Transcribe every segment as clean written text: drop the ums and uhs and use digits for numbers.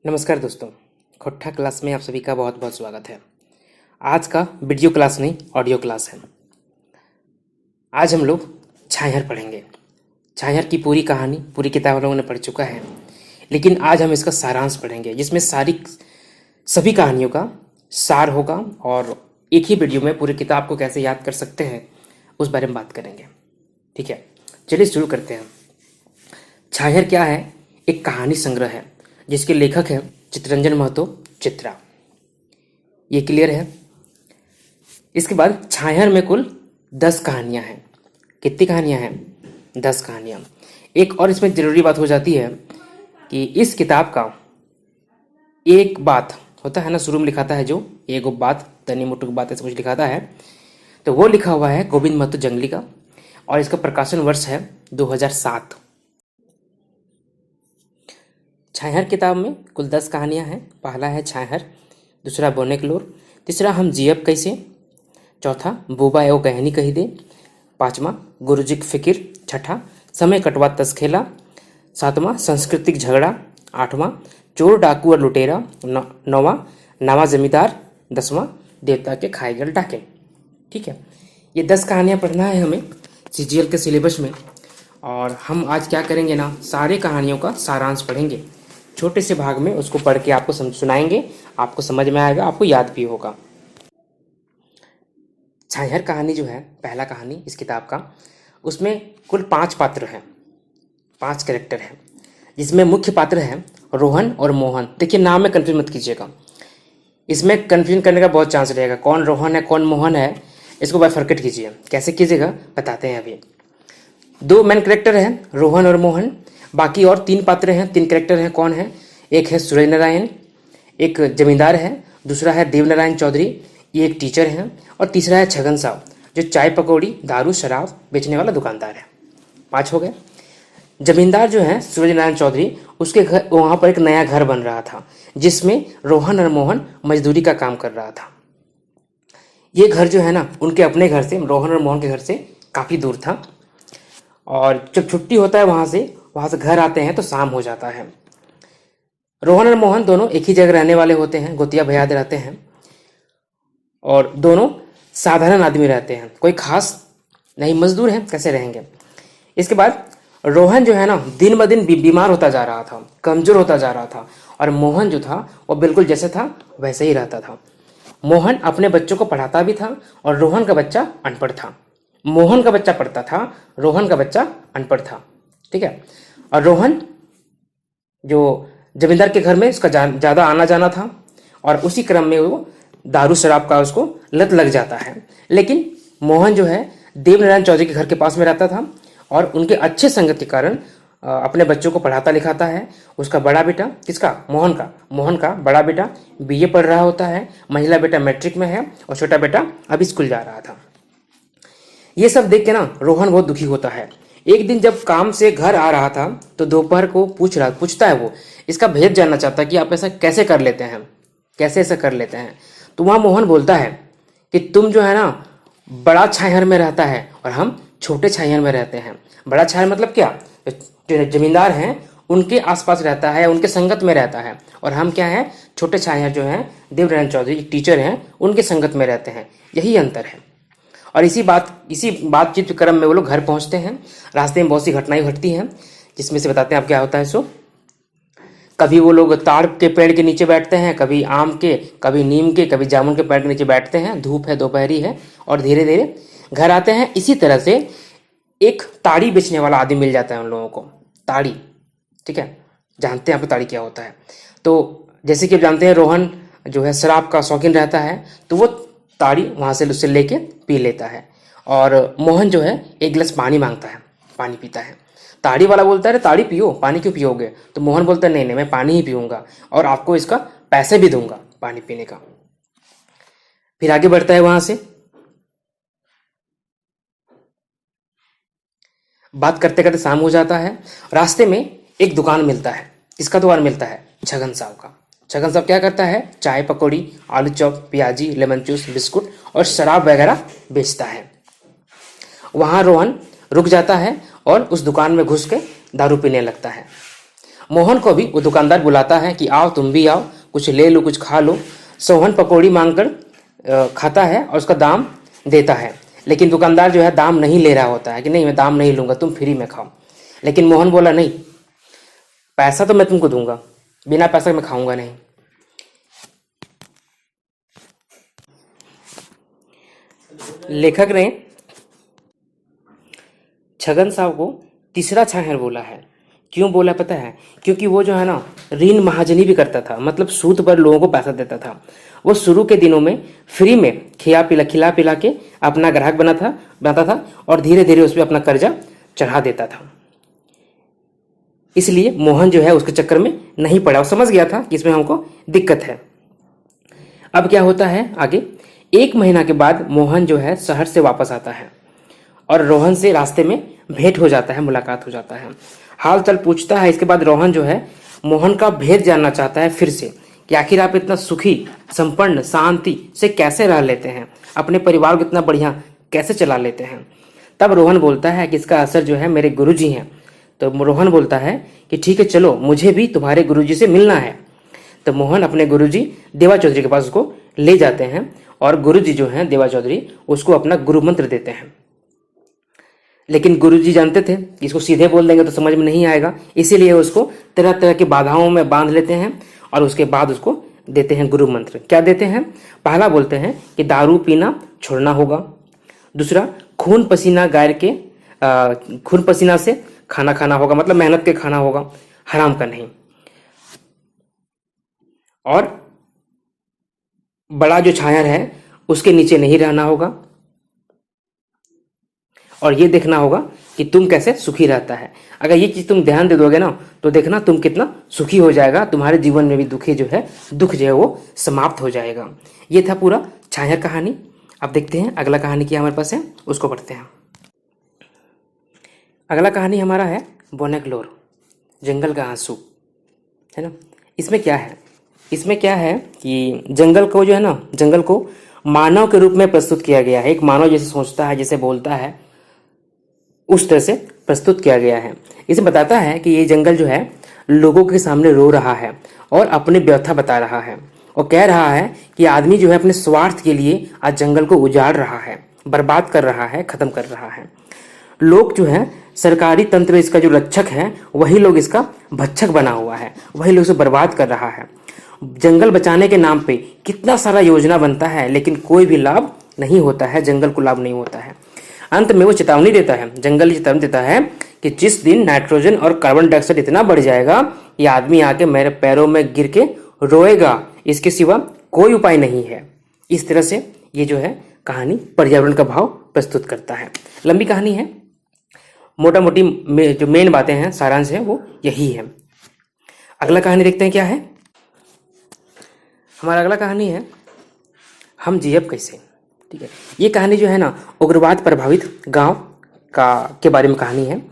नमस्कार दोस्तों, खोट्ठा क्लास में आप सभी का बहुत बहुत स्वागत है। आज का वीडियो क्लास नहीं, ऑडियो क्लास है। आज हम लोग छाहर पढ़ेंगे। छाहर की पूरी कहानी, पूरी किताब हम लोगों ने पढ़ चुका है, लेकिन आज हम इसका सारांश पढ़ेंगे, जिसमें सभी कहानियों का सार होगा और एक ही वीडियो में पूरी किताब को कैसे याद कर सकते हैं उस बारे में बात करेंगे। ठीक है, चलिए शुरू करते हैं। छाहर क्या है? एक कहानी संग्रह है जिसके लेखक हैं चित्तरंजन महतो चित्रा। ये क्लियर है। इसके बाद छाहर में कुल 10 कहानियां हैं। कितनी कहानियां हैं? 10 कहानियां। एक और इसमें जरूरी बात हो जाती है कि इस किताब का एक बात होता है ना, शुरू में लिखाता है जो एगो बात, तनी मुटुक बात, ऐसा कुछ लिखाता है, तो वो लिखा हुआ है गोविंद महतो जंगली का, और इसका प्रकाशन वर्ष है 2007। छाहर किताब में कुल 10 कहानियां हैं। पहला है छाहर, दूसरा बोनेकलोर, तीसरा हम जियब कैसे, चौथा बुबा एवं कहानी कही दे, पांचवा गुरुजी की फिकिर, छठा समय कटवा तस्खेला, सातवां सांस्कृतिक झगड़ा, आठवां चोर डाकू और लुटेरा, नौवां नावा जमींदार, 10वां देवता के खाए गल डाके। ठीक है, ये 10 कहानियां पढ़ना है हमें सीजीएल के सिलेबस में। और हम आज क्या करेंगे ना, सारे कहानियों का सारांश पढ़ेंगे, छोटे से भाग में उसको पढ़ के आपको सुनाएंगे, आपको समझ में आएगा, आपको याद भी होगा। छाहर कहानी जो है, पहला कहानी इस किताब का, उसमें कुल 5 पात्र हैं, 5 कैरेक्टर हैं, जिसमें मुख्य पात्र हैं रोहन और मोहन। देखिए, नाम में कंफ्यूज मत कीजिएगा, इसमें कंफ्यूजन करने का बहुत चांस रहेगा। कौन रोहन है कौन मोहन है, इसको बाइफरकेट कीजिए। कैसे कीजिएगा बताते हैं अभी। 2 मेन कैरेक्टर हैं रोहन और मोहन, बाकी और 3 पात्र हैं, 3 कैरेक्टर हैं। कौन है? एक है सूरज नारायण, एक जमींदार है, दूसरा है देवनारायण चौधरी, ये एक टीचर हैं, और तीसरा है छगन साहब जो चाय पकौड़ी दारू शराब बेचने वाला दुकानदार है। 5 हो गए। जमींदार जो है सूरज नारायण चौधरी, उसके घर, वहाँ पर एक नया घर बन रहा था जिसमें रोहन और मोहन मजदूरी का काम कर रहा था। ये घर जो है ना, उनके अपने घर से, रोहन और मोहन के घर से काफ़ी दूर था, और जब छुट्टी होता है वहाँ से घर आते हैं तो शाम हो जाता है। रोहन और मोहन दोनों एक ही जगह रहने वाले होते हैं, गोतिया भैयाद रहते हैं, और दोनों साधारण आदमी रहते हैं, कोई खास नहीं, मजदूर हैं, कैसे रहेंगे। इसके बाद रोहन जो है ना, दिन ब दिन बीमार होता जा रहा था, कमजोर होता जा रहा था, और मोहन जो था वो बिल्कुल जैसे था वैसे ही रहता था। मोहन अपने बच्चों को पढ़ाता भी था, और रोहन का बच्चा अनपढ़ था। मोहन का बच्चा पढ़ता था, रोहन का बच्चा अनपढ़ था। ठीक है, और रोहन जो जमींदार के घर में उसका ज़्यादा आना जाना था, और उसी क्रम में वो दारू शराब का उसको लत लग जाता है। लेकिन मोहन जो है देवनारायण चौधरी के घर के पास में रहता था, और उनके अच्छे संगत के कारण अपने बच्चों को पढ़ाता लिखाता है। उसका बड़ा बेटा, किसका? मोहन का बड़ा बेटा बीए पढ़ रहा होता है, महिला बेटा मैट्रिक में है, और छोटा बेटा अभी स्कूल जा रहा था। ये सब देख के ना रोहन बहुत दुखी होता है। एक दिन जब काम से घर आ रहा था तो दोपहर को पूछता है वो, इसका भेद जानना चाहता है कि आप ऐसा कैसे कर लेते हैं, कैसे ऐसा कर लेते हैं। तो वहाँ मोहन बोलता है कि तुम जो है ना बड़ा छाहर में रहता है और हम छोटे छाहर में रहते हैं। बड़ा छाहर मतलब क्या? जो जमींदार हैं उनके आसपास रहता है, उनके संगत में रहता है, और हम क्या हैं? छोटे छाहर जो हैं देवनारायण चौधरी टीचर हैं, उनके संगत में रहते हैं। यही अंतर है। और इसी बातचीत के क्रम में वो लोग घर पहुंचते हैं। रास्ते में बहुत सी घटनाएं घटती हैं, जिसमें से बताते हैं आप क्या होता है। सो कभी वो लोग ताड़ के पेड़ के नीचे बैठते हैं, कभी आम के, कभी नीम के, कभी जामुन के पेड़ के नीचे बैठते हैं। धूप है, दोपहरी है, और धीरे धीरे घर आते हैं। इसी तरह से एक ताड़ी बेचने वाला आदमी मिल जाता है उन लोगों को। ताड़ी, ठीक है, जानते हैं आप ताड़ी क्या होता है। तो जैसे कि आप जानते हैं, रोहन जो है शराब का शौकीन रहता है, तो वो ताड़ी वहाँ से उससे लेके पी लेता है, और मोहन जो है एक गिलास पानी मांगता है, पानी पीता है। ताड़ी वाला बोलता है ताड़ी पियो, पानी क्यों पियोगे? तो मोहन बोलता है नहीं नहीं, मैं पानी ही पीऊंगा, और आपको इसका पैसे भी दूंगा पानी पीने का। फिर आगे बढ़ता है। वहां से बात करते करते शाम हो जाता है। रास्ते में एक दुकान मिलता है। किसका दुकान मिलता है? छगन साहब का। छगन साहब क्या करता है? चाय पकौड़ी, आलू चॉप, प्याजी, लेमन जूस, बिस्कुट और शराब वगैरह बेचता है। वहां रोहन रुक जाता है और उस दुकान में घुस के दारू पीने लगता है। मोहन को भी वो दुकानदार बुलाता है कि आओ तुम भी आओ, कुछ ले लो, कुछ खा लो। सोहन पकौड़ी मांगकर खाता है और उसका दाम देता है, लेकिन दुकानदार जो है दाम नहीं ले रहा होता है कि नहीं मैं दाम नहीं लूंगा, तुम फ्री में खाओ। लेकिन मोहन बोला नहीं, पैसा तो मैं तुमको दूंगा, बिना पैसा के मैं खाऊंगा नहीं। लेखक ने छगन साहब को तीसरा छाहर बोला है। क्यों बोला पता है? क्योंकि वो जो है ना ऋण महाजनी भी करता था, मतलब सूद पर लोगों को पैसा देता था। वो शुरू के दिनों में फ्री में खिला पिला के अपना ग्राहक बनाता था और धीरे धीरे उस पर अपना कर्जा चढ़ा देता था। इसलिए मोहन जो है उसके चक्कर में नहीं पड़ा और समझ गया था कि इसमें हमको दिक्कत है। अब क्या होता है आगे? 1 महीना के बाद मोहन जो है शहर से वापस आता है और रोहन से रास्ते में भेंट हो जाता है, मुलाकात हो जाता है, हाल चाल पूछता है। इसके बाद रोहन जो है मोहन का भेद जानना चाहता है फिर से कि आखिर आप इतना सुखी, संपन्न, शांति से कैसे रह लेते हैं, अपने परिवार को इतना बढ़िया कैसे चला लेते हैं। तब रोहन बोलता है कि इसका असर जो है मेरे गुरुजी हैं। तो रोहन बोलता है कि ठीक है चलो, मुझे भी तुम्हारे गुरुजी से मिलना है। तो मोहन अपने गुरुजी देवा चौधरी के पास उसको ले जाते हैं और गुरुजी जो हैं देवा चौधरी उसको अपना गुरु मंत्र देते हैं। लेकिन गुरुजी जानते थे कि इसको सीधे बोल देंगे तो समझ में नहीं आएगा, इसीलिए उसको तरह तरह की बाधाओं में बांध लेते हैं और उसके बाद उसको देते हैं गुरु मंत्र। क्या देते हैं? पहला बोलते हैं कि दारू पीना छोड़ना होगा। दूसरा, खून पसीना से खाना खाना होगा, मतलब मेहनत के खाना होगा, हराम का नहीं। और बड़ा जो छाया है उसके नीचे नहीं रहना होगा और ये देखना होगा कि तुम कैसे सुखी रहता है। अगर ये चीज तुम ध्यान दे दोगे ना तो देखना तुम कितना सुखी हो जाएगा, तुम्हारे जीवन में भी दुख जो है वो समाप्त हो जाएगा। ये था पूरा छाया कहानी। अब देखते हैं अगला कहानी क्या हमारे पास है, उसको पढ़ते हैं। अगला कहानी हमारा है बोनेग्लोर, जंगल का आंसू, है ना। इसमें क्या है कि जंगल को जो है ना, जंगल को मानव के रूप में प्रस्तुत किया गया है। एक मानव जैसे सोचता है, जैसे बोलता है, उस तरह से प्रस्तुत किया गया है। इसे बताता है कि ये जंगल जो है लोगों के सामने रो रहा है और अपनी व्यथा बता रहा है और कह रहा है कि आदमी जो है अपने स्वार्थ के लिए आज जंगल को उजाड़ रहा है, बर्बाद कर रहा है, खत्म कर रहा है। लोग जो है सरकारी तंत्र इसका जो रक्षक है वही लोग इसका भक्षक बना हुआ है, वही लोग इसे बर्बाद कर रहा है। जंगल बचाने के नाम पे कितना सारा योजना बनता है लेकिन कोई भी लाभ नहीं होता है, जंगल को लाभ नहीं होता है। अंत में वो चेतावनी देता है, जंगल चेतावनी देता है कि जिस दिन नाइट्रोजन और कार्बन डाइऑक्साइड इतना बढ़ जाएगा ये आदमी आके मेरे पैरों में गिर के रोएगा, इसके सिवा कोई उपाय नहीं है। इस तरह से ये जो है कहानी पर्यावरण का भाव प्रस्तुत करता है। लंबी कहानी है, मोटा मोटी जो मेन बातें हैं, सारांश है वो यही है। अगला कहानी देखते हैं क्या है। हमारा अगला कहानी है हम जियब कैसे। ठीक है, ये कहानी जो है ना उग्रवाद प्रभावित गांव के बारे में कहानी है।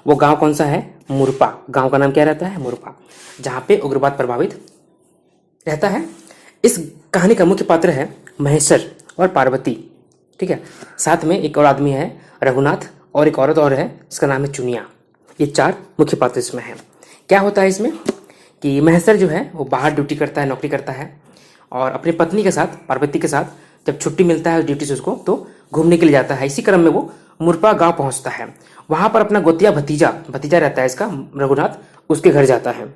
वो गांव कौन सा है? मुरपा। गांव का नाम क्या रहता है? मुरपा, जहां पे उग्रवाद प्रभावित रहता है। इस कहानी का मुख्य पात्र है महेश्वर और पार्वती। ठीक है, साथ में एक और आदमी है रघुनाथ और एक औरत और है, इसका नाम है चुनिया। ये 4 मुख्य पात्र इसमें है। क्या होता है इसमें कि महेश्वर जो है वो बाहर ड्यूटी करता है, नौकरी करता है और अपनी पत्नी के साथ, पार्वती के साथ जब छुट्टी मिलता है ड्यूटी से उसको तो घूमने के लिए जाता है। इसी क्रम में वो मुरपा गांव पहुंचता है। वहां पर अपना गोतिया भतीजा रहता है इसका, रघुनाथ, उसके घर जाता है।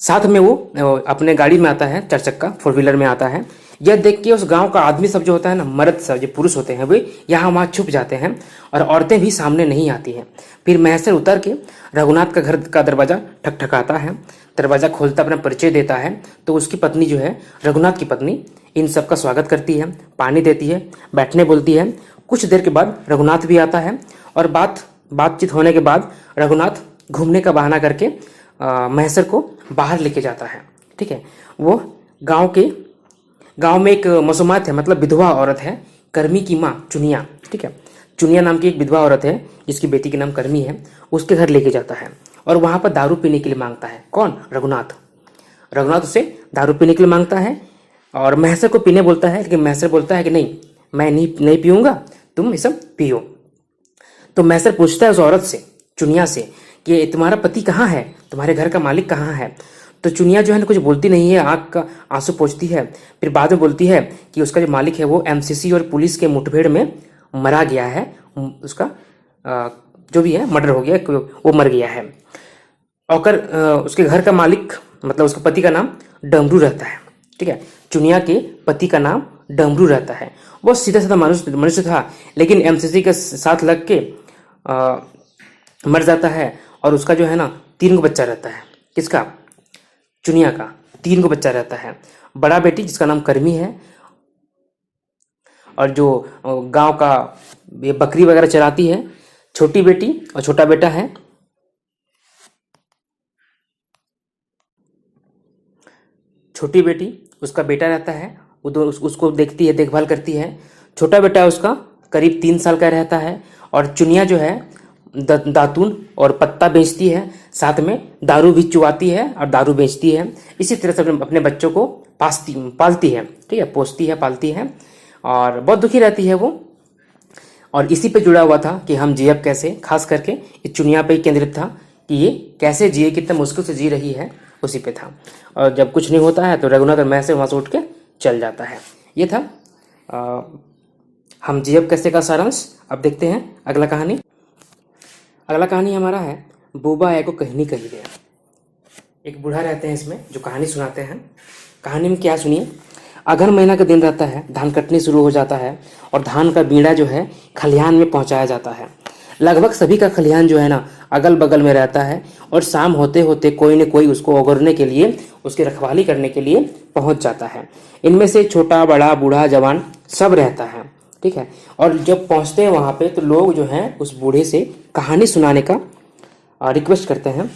साथ में वो अपने गाड़ी में आता है, 4 चक्का 4 व्हीलर में आता है। यह देख के उस गांव का आदमी सब जो होता है ना, मर्द सब जो पुरुष होते हैं वे यहाँ वहाँ छुप जाते हैं और औरतें भी सामने नहीं आती हैं। फिर महेश्वर उतर के रघुनाथ का घर का दरवाजा ठकठकाता है। दरवाजा खोलता, अपना परिचय देता है तो उसकी पत्नी जो है, रघुनाथ की पत्नी, इन सब का स्वागत करती है, पानी देती है, बैठने बोलती है। कुछ देर के बाद रघुनाथ भी आता है और बातचीत होने के बाद रघुनाथ घूमने का बहाना करके महेश्वर को बाहर लेके जाता है। ठीक है, वो गांव में एक मसूमात है, मतलब विधवा औरत है, कर्मी की माँ चुनिया। ठीक है, चुनिया नाम की एक विधवा औरत है जिसकी बेटी का नाम कर्मी है, उसके घर लेके जाता है और वहां पर दारू पीने के लिए मांगता है। कौन? रघुनाथ उसे दारू पीने के लिए मांगता है और महेश्वर को पीने बोलता है, लेकिन महेश्वर बोलता है कि नहीं, मैं नहीं पीऊंगा, तुम ये सब पियो। तो महेश्वर पूछता है उस औरत से, चुनिया से, कि तुम्हारा पति कहाँ है, तुम्हारे घर का मालिक कहाँ है। तो चुनिया जो है ना कुछ बोलती नहीं है, आँख का आंसू पोंछती है। फिर बाद में बोलती है कि उसका जो मालिक है वो एमसीसी और पुलिस के मुठभेड़ में मरा गया है, उसका जो भी है मर्डर हो गया, वो मर गया है। और उसके घर का मालिक मतलब उसके पति का नाम डमरू रहता है। ठीक है, चुनिया के पति का नाम डमरू रहता है। वो सीधा साधा मनुष्य था, लेकिन एमसीसी के साथ लग के मर जाता है। और उसका जो है ना 3 गो बच्चा रहता है। किसका? चुनिया का 3 गो बच्चा रहता है। बड़ा बेटी जिसका नाम कर्मी है, और जो गांव का ये बकरी वगैरह चराती है, छोटी बेटी, और छोटा बेटा है। छोटी बेटी उसका बेटा रहता है, वो उसको देखती है, देखभाल करती है। छोटा बेटा उसका करीब 3 साल का रहता है। और चुनिया जो है दातून और पत्ता बेचती है, साथ में दारू भी चुवाती है और दारू बेचती है। इसी तरह से अपने बच्चों को पालती है। ठीक है, पोसती है, पालती है, और बहुत दुखी रहती है वो। और इसी पे जुड़ा हुआ था कि हम जिए अब कैसे, खास करके इस चुनिया पे ही केंद्रित था कि ये कैसे जिए, कितना मुश्किल से जी रही है, उसी पे था। और जब कुछ नहीं होता है तो रघुनाथ और मैं से वहाँ से उठ के चल जाता है। ये था हम जिए अब कैसे का सारांश। अब देखते हैं अगला कहानी। अगला कहानी हमारा है बूबा एको कहनी कही गया। एक बूढ़ा रहते हैं इसमें जो कहानी सुनाते हैं। कहानी में क्या सुनिए। अगहन महीना का दिन रहता है, धान कटनी शुरू हो जाता है और धान का बीड़ा जो है खलिहान में पहुंचाया जाता है। लगभग सभी का खलिहान जो है ना अगल बगल में रहता है, और शाम होते होते कोई न कोई उसको ओगरने के लिए, उसकी रखवाली करने के लिए पहुंच जाता है। इनमें से छोटा बड़ा बूढ़ा जवान सब रहता है। ठीक है, और जब पहुंचते हैं वहां पे तो लोग जो हैं उस बूढ़े से कहानी सुनाने का रिक्वेस्ट करते हैं,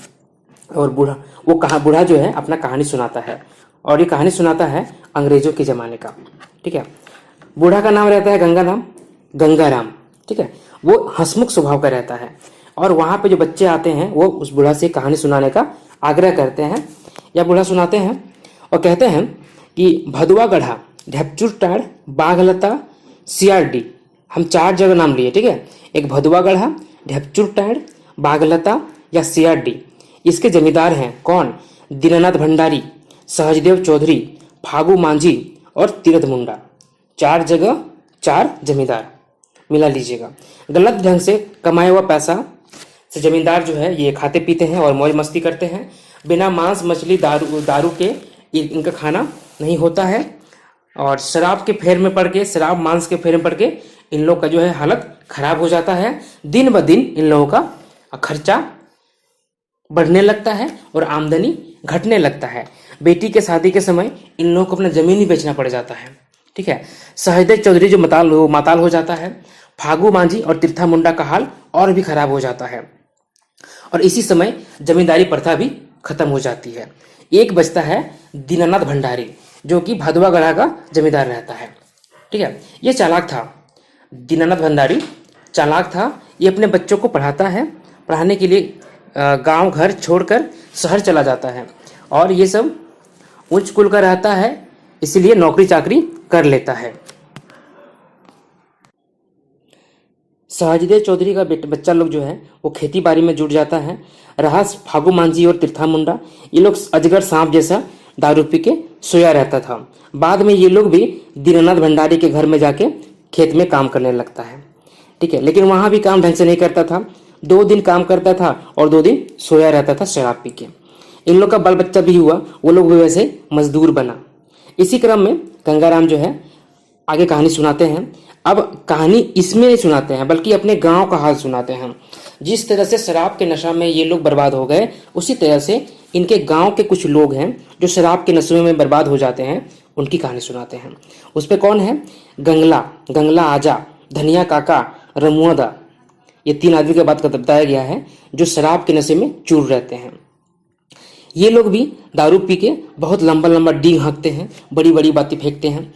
और बूढ़ा जो है अपना कहानी सुनाता है। और ये कहानी सुनाता है अंग्रेजों के ज़माने का। ठीक है, बूढ़ा का नाम रहता है गंगाराम। ठीक है, वो हंसमुख स्वभाव का रहता है। और वहाँ पे जो बच्चे आते हैं वो उस बूढ़ा से कहानी सुनाने का आग्रह करते हैं, या बूढ़ा सुनाते हैं और कहते हैं कि भदुआ गढ़ा, ढेपचुर टाड़, बाघलता, सियारडी। हम 4 जगह नाम लिए। ठीक है, एक भदुआ गढ़ा, ढेपचुर टाड़, बाघलता या सियारडी। इसके जमींदार हैं कौन? दीनानाथ भंडारी, सहजदेव चौधरी, फागू मांझी और तीरथ मुंडा। 4 जगह 4 जमींदार, मिला लीजिएगा। गलत ढंग से कमाया हुआ पैसा से जमींदार जो है ये खाते पीते हैं और मौज मस्ती करते हैं। बिना मांस मछली दारू के इनका खाना नहीं होता है, और शराब के फेर में पड़ के, शराब मांस के फेर में पड़ के इन लोग का जो है हालत खराब हो जाता है। दिन ब दिन इन लोगों का खर्चा बढ़ने लगता है और आमदनी घटने लगता है। बेटी के शादी के समय इन लोगों को अपना जमीन ही बेचना पड़ जाता है। ठीक है, सहजदेव चौधरी जो माताल हो जाता है। फागू मांझी और तीर्था मुंडा का हाल और भी खराब हो जाता है, और इसी समय जमींदारी प्रथा भी खत्म हो जाती है। एक बचता है दीनानाथ भंडारी, जो कि भदुआ गढ़ा का जमींदार रहता है। ठीक है, ये चालाक था। दीनानाथ भंडारी चालाक था। ये अपने बच्चों को पढ़ाता है, पढ़ाने के लिए गांव घर छोड़कर शहर चला जाता है, और ये सब उच्च कुल का रहता है, इसलिए नौकरी चाकरी कर लेता है। सहजदेव चौधरी का बच्चा लोग जो है वो खेती बाड़ी में जुट जाता है। रहा फागू मांझी और तीर्था मुंडा, ये लोग अजगर सांप जैसा दारू पी के सोया रहता था। बाद में ये लोग भी दीनानाथ भंडारी के घर में जाके खेत में काम करने लगता है। ठीक है, लेकिन वहां भी काम ढंग से नहीं करता था। 2 दिन काम करता था और 2 दिन सोया रहता था शराब पी के। इन लोग का बाल बच्चा भी हुआ, वो लोग भी वैसे मजदूर बना। इसी क्रम में गंगाराम जो है आगे कहानी सुनाते हैं। अब कहानी इसमें नहीं सुनाते हैं, बल्कि अपने गांव का हाल सुनाते हैं। जिस तरह से शराब के नशा में ये लोग बर्बाद हो गए, उसी तरह से इनके गांव के कुछ लोग हैं जो शराब के नशे में बर्बाद हो जाते हैं, उनकी कहानी सुनाते हैं। उस पर कौन है? गंगला आजा, धनिया काका, रमुआदा। ये 3 आदमी के बात बताया गया है जो शराब के नशे में चूर रहते हैं। ये लोग भी दारू पी के बहुत लंबा लंबा डींग हाँकते हैं, बड़ी बड़ी बातें फेंकते हैं,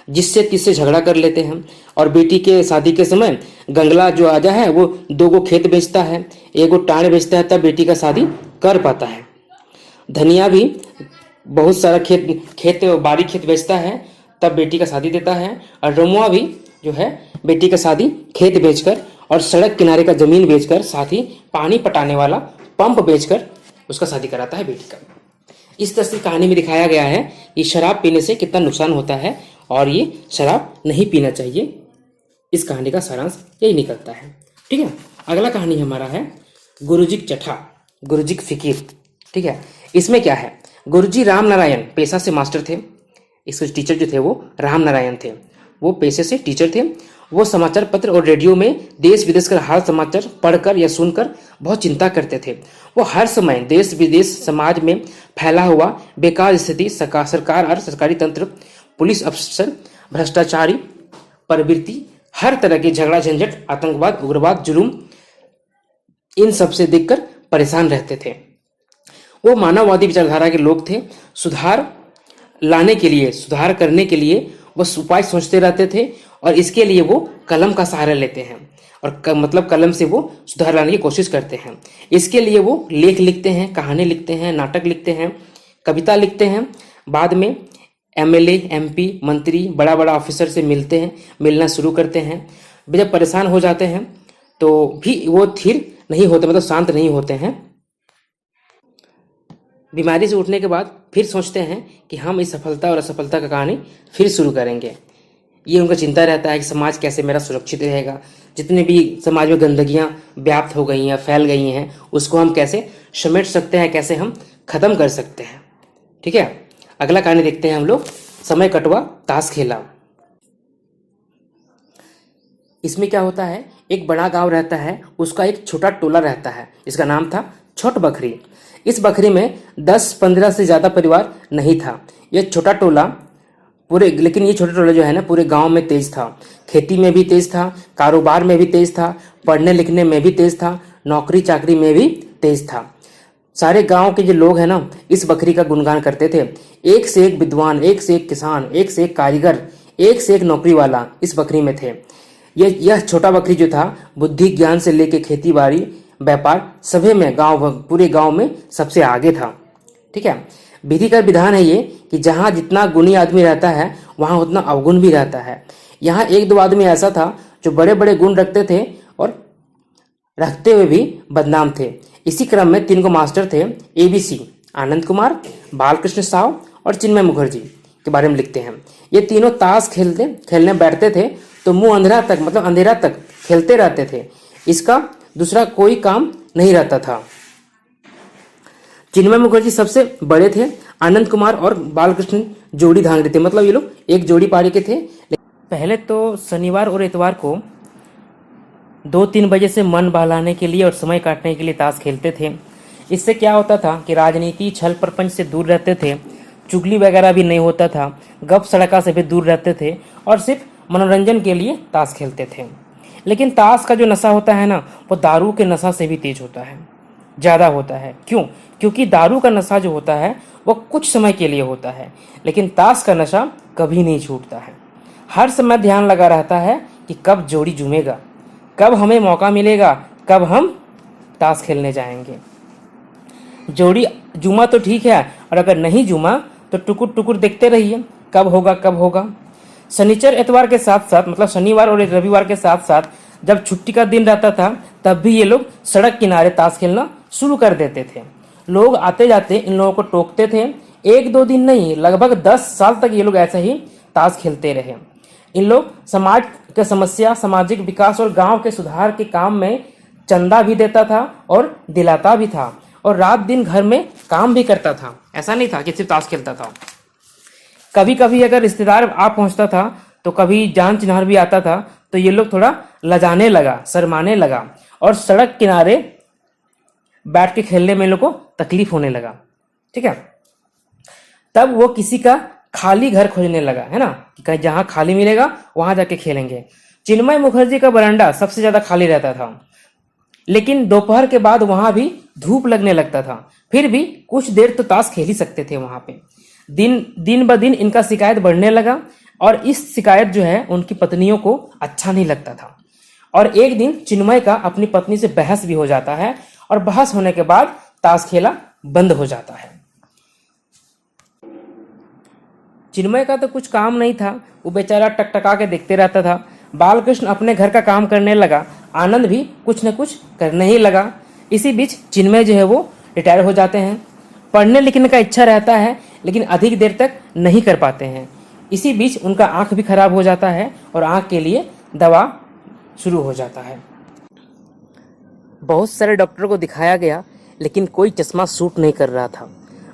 जिससे किससे झगड़ा कर लेते हैं। और बेटी के शादी के समय गंगला जो आजा है वो 2 गो खेत बेचता है, 1 गो टाण बेचता है, तब बेटी का शादी कर पाता है। धनिया भी बहुत सारा बारी खेत बेचता है, तब बेटी का शादी देता है। और रमुआ भी जो है बेटी का शादी खेत बेचकर और सड़क किनारे का जमीन बेचकर, साथ ही पानी पटाने वाला पंप बेचकर उसका शादी कराता है बेटी का। इस तरह से कहानी में दिखाया गया है कि शराब पीने से कितना नुकसान होता है और ये शराब नहीं पीना चाहिए। इस कहानी का सारांश यही निकलता है। ठीक है, अगला कहानी हमारा है गुरुजी चठा, गुरुजी फिकीर। ठीक है, इसमें क्या है, गुरुजी राम नारायण पेशा से मास्टर थे। इसके टीचर जो थे वो राम नारायण थे, वो पेशे से टीचर थे। वो समाचार पत्र और रेडियो में देश विदेश का हाल समाचार पढ़कर या सुनकर बहुत चिंता करते थे। वो हर समय देश विदेश समाज में फैला हुआ बेकार स्थिति, सरकार और सरकारी तंत्र, पुलिस अफसर, भ्रष्टाचारी प्रवृत्ति, हर तरह के झगड़ा झंझट, आतंकवाद, उग्रवाद, जुल्म, इन सब से देखकर परेशान रहते थे। वो मानववादी विचारधारा के लोग थे। सुधार लाने के लिए, सुधार करने के लिए वो उपाय सोचते रहते थे और इसके लिए वो कलम का सहारा लेते हैं और मतलब कलम से वो सुधार लाने की कोशिश करते हैं। इसके लिए वो लेख लिखते हैं, कहानी लिखते हैं, नाटक लिखते हैं, कविता लिखते हैं। बाद में एमएलए, एमपी, मंत्री, बड़ा बड़ा ऑफिसर से मिलना शुरू करते हैं। जब परेशान हो जाते हैं तो भी वो स्थिर नहीं होते, मतलब शांत नहीं होते हैं। बीमारी से उठने के बाद फिर सोचते हैं कि हम इस सफलता और असफलता का कहानी फिर शुरू करेंगे। ये उनका चिंता रहता है कि समाज कैसे मेरा सुरक्षित रहेगा, जितने भी समाज में गंदगियां व्याप्त हो गई हैं, फैल गई हैं, उसको हम कैसे समेट सकते हैं, कैसे हम खत्म कर सकते हैं। ठीक है, अगला कहानी देखते हैं हम लोग, समय कटवा ताश खेला। इसमें क्या होता है, एक बड़ा गांव रहता है, उसका एक छोटा टोला रहता है, इसका नाम था छोट बखरी। इस बखरी में 10-15 से ज़्यादा परिवार नहीं था। ये छोटा टोला लेकिन ये छोटा टोला जो है ना पूरे गांव में तेज था। खेती में भी तेज था, कारोबार में भी तेज था, पढ़ने लिखने में भी तेज था, नौकरी चाकरी में भी तेज था। सारे गांव के जो लोग हैं ना इस बकरी का गुणगान करते थे। एक से एक विद्वान, एक से एक किसान, एक से एक कारीगर, एक से एक नौकरी वाला इस बकरी में थे। यह छोटा बकरी जो था बुद्धि ज्ञान से लेके खेती बाड़ी व्यापार सभी में पूरे गांव में सबसे आगे था। ठीक है, विधि का विधान है ये कि जहां जितना गुणी आदमी रहता है वहां उतना अवगुण भी रहता है। यहाँ एक दो आदमी ऐसा था जो बड़े बड़े गुण रखते थे और रखते हुए भी बदनाम थे। इसी क्रम में 3 मास्टर थे, ABC, आनंद कुमार, बालकृष्ण साव और चिन्मय मुखर्जी के बारे में लिखते हैं। ये तीनों ताश खेलने बैठते थे तो मुंह अंधेरा तक खेलते रहते थे। इसका दूसरा कोई काम नहीं रहता था। चिन्मय मुखर्जी सबसे बड़े थे, आनंद कुमार और बालकृष्ण जोड़ी धांगड़े थे, मतलब ये लोग एक जोड़ी पारी के थे। पहले तो शनिवार और इतवार को 2-3 बजे से मन बहलाने के लिए और समय काटने के लिए ताश खेलते थे। इससे क्या होता था कि राजनीति छल प्रपंच से दूर रहते थे, चुगली वगैरह भी नहीं होता था, गप सड़का से भी दूर रहते थे और सिर्फ मनोरंजन के लिए ताश खेलते थे। लेकिन ताश का जो नशा होता है ना वो दारू के नशा से भी तेज होता है, ज़्यादा होता है। क्यों? क्योंकि दारू का नशा जो होता है वो कुछ समय के लिए होता है, लेकिन ताश का नशा कभी नहीं छूटता है। हर समय ध्यान लगा रहता है कि कब जोड़ी जूमेगा, कब हमें मौका मिलेगा, कब हम ताश खेलने जाएंगे। जोड़ी जूमा तो ठीक है, और अगर नहीं जूमा तो टुकुर टुकुर देखते रहिए कब होगा कब होगा। शनिचर एतवार के साथ साथ, मतलब शनिवार और रविवार के साथ साथ जब छुट्टी का दिन रहता था तब भी ये लोग सड़क किनारे ताश खेलना शुरू कर देते थे। लोग आते जाते इन लोगों को टोकते थे। 1-2 दिन नहीं, लगभग 10 साल तक ये लोग ऐसे ही ताश खेलते रहे। इन लोग समाज के समस्या, सामाजिक विकास और गांव के सुधार के काम में चंदा भी देता था और दिलाता भी था, और रात दिन घर में काम भी करता था। ऐसा नहीं था कि सिर्फ ताश खेलता था। कभी कभी अगर रिश्तेदार आ पहुंचता था तो कभी जान चिन्हार भी आता था तो ये लोग थोड़ा लजाने लगा, शर्माने लगा और सड़क किनारे बैठ के खेलने में इन लोग को तकलीफ होने लगा। ठीक है, तब वो किसी का खाली घर खोजने लगा, है ना, कि कहीं जहां खाली मिलेगा वहां जाके खेलेंगे। चिन्मय मुखर्जी का बरामदा सबसे ज्यादा खाली रहता था, लेकिन दोपहर के बाद वहां भी धूप लगने लगता था। फिर भी कुछ देर तो ताश खेल ही सकते थे वहां पे। दिन ब दिन इनका शिकायत बढ़ने लगा और इस शिकायत जो है उनकी पत्नियों को अच्छा नहीं लगता था। और एक दिन चिन्मय का अपनी पत्नी से बहस भी हो जाता है और बहस होने के बाद ताश खेला बंद हो जाता है। चिन्मय का तो कुछ काम नहीं था, वो बेचारा टकटका के देखते रहता था। बालकृष्ण अपने घर का काम करने लगा, आनंद भी कुछ न कुछ करने ही लगा। इसी बीच चिन्मय जो है वो रिटायर हो जाते हैं। पढ़ने लिखने का इच्छा रहता है लेकिन अधिक देर तक नहीं कर पाते हैं। इसी बीच उनका आँख भी खराब हो जाता है और आँख के लिए दवा शुरू हो जाता है। बहुत सारे डॉक्टर को दिखाया गया लेकिन कोई चश्मा सूट नहीं कर रहा था।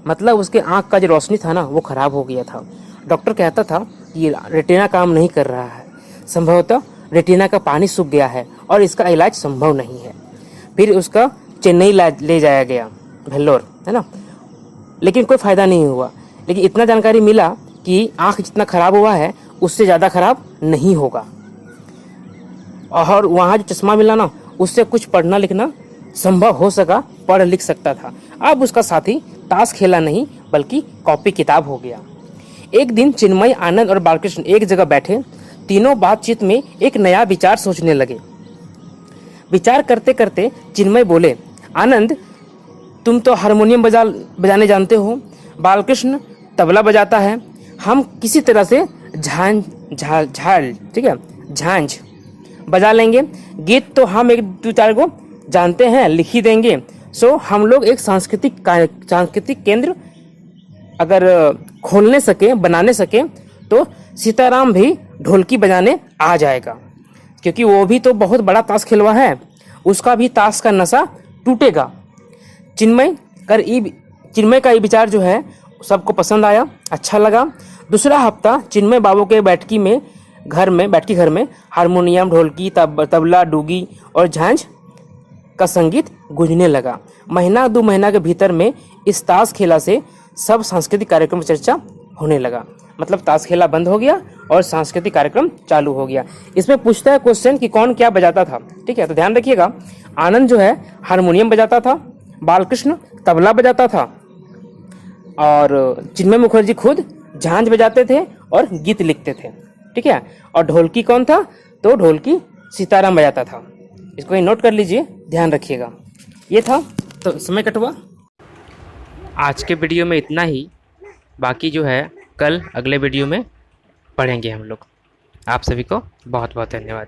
मतलब उसके आँख का जो रोशनी था ना वो ख़राब हो गया था। डॉक्टर कहता था कि रेटिना काम नहीं कर रहा है, संभवतः रेटिना का पानी सूख गया है और इसका इलाज संभव नहीं है। फिर उसका चेन्नई ले जाया गया, वेल्लोर, है ना, लेकिन कोई फ़ायदा नहीं हुआ। लेकिन इतना जानकारी मिला कि आँख जितना ख़राब हुआ है उससे ज़्यादा ख़राब नहीं होगा। और वहाँ जो चश्मा मिला ना उससे कुछ पढ़ना लिखना संभव हो सका, पढ़ लिख सकता था। अब उसका साथी ताश खेला नहीं बल्कि कॉपी किताब हो गया। एक दिन चिन्मय, आनंद और बालकृष्ण एक जगह बैठे। तीनों बातचीत में एक नया विचार सोचने लगे। विचार करते करते चिन्मय बोले, आनंद तुम तो हारमोनियम बजाने जानते हो, बालकृष्ण तबला बजाता है, हम किसी तरह से ठीक है, झांझ बजा लेंगे। गीत तो हम एक दो चार को जानते हैं, लिख ही देंगे। सो हम लोग एक सांस्कृतिक केंद्र अगर खोलने सके, बनाने सके तो सीताराम भी ढोलकी बजाने आ जाएगा, क्योंकि वो भी तो बहुत बड़ा ताश खेलवा है, उसका भी ताश का नशा टूटेगा। चिन्मय का ये विचार जो है सबको पसंद आया, अच्छा लगा। दूसरा हफ्ता चिन्मय बाबू के बैठकी घर में हारमोनियम, ढोलकी, तबला, डूगी और झांझ का संगीत गूंजने लगा। महीना 2 महीना के भीतर में इस ताश खेला से सब सांस्कृतिक कार्यक्रम पर चर्चा होने लगा। मतलब ताश खेला बंद हो गया और सांस्कृतिक कार्यक्रम चालू हो गया। इसमें पूछता है क्वेश्चन कि कौन क्या बजाता था। ठीक है, तो ध्यान रखिएगा, आनंद जो है हारमोनियम बजाता था, बालकृष्ण तबला बजाता था और चिन्मय मुखर्जी खुद झांझ बजाते थे और गीत लिखते थे। ठीक है, और ढोलकी कौन था? तो ढोलकी सीताराम बजाता था। इसको नोट कर लीजिए, ध्यान रखिएगा। ये था तो समय कटवा। आज के वीडियो में इतना ही, बाकी जो है कल अगले वीडियो में पढ़ेंगे हम लोग। आप सभी को बहुत बहुत धन्यवाद।